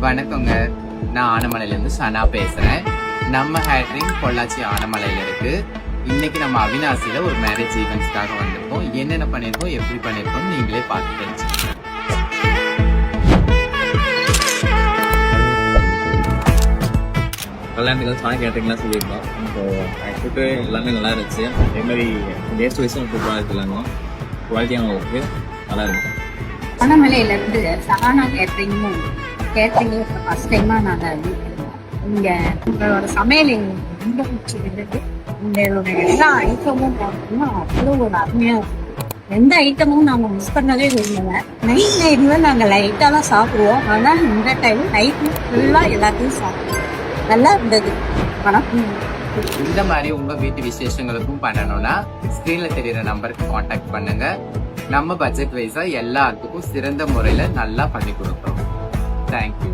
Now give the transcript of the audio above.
வணக்கங்க, நான் ஆனமலையிலேருந்து சனா பேசுறேன். நம்ம ஹேட்ரிங் பொள்ளாச்சி ஆனமலையில இருக்கு. இன்னைக்கு நம்ம அவினாசியில ஒரு மேரேஜ் ஈவெண்ட்ஸ்க்காக வந்திருக்கோம். என்னென்ன பண்ணிருக்கோம், எப்படி பண்ணிருக்கோம் நீங்களே பார்த்து தெரிஞ்சுக்கோங்க. கல்யாணத்துக்கு சாணி கேட்டரிங்லாம் சொல்லியிருந்தோம். இப்போ ஃபுட்டு எல்லாமே நல்லா இருந்துச்சு. அதே மாதிரி டேஸ்ட் வைஸும் சூப்பராக இருக்குல்லாங்க. குவாலிட்டியான ஒர்க்கு நல்லா இருக்கு. ஆனமலையிலேருந்து சகானா கேட்ரிங்கும் ஃபர்ஸ்ட் டைமாக நாங்கள் இங்கே உங்களோட சமையல் எங்களுக்கு ரொம்ப பிடிச்சிருந்தது. உங்களோட எல்லா ஐட்டமும் பார்த்தோம்னா அவ்வளோ ஒரு அருமையாக இருக்கும். எந்த ஐட்டமும் நாங்கள் மிஸ் பண்ணவே இல்லை. நைட் டைமில் நாங்கள் லைட்டாக தான் சாப்பிடுவோம். ஆனால் இந்த டைம் நைட்டு ஃபுல்லாக எல்லாத்தையும் சாப்பிடுவோம். நல்லா இருந்தது. வணக்கம். இந்த மாதிரி உங்க வீட்டு விசேஷங்களுக்கும் பண்ணணும்னா ஸ்கிரீன்ல தெரியுற நம்பருக்கு கான்டாக்ட் பண்ணுங்க. நம்ம பட்ஜெட் வைஸா எல்லாத்துக்கும் சிறந்த முறையில நல்லா பண்ணி கொடுக்குறோம். தேங்க்யூ.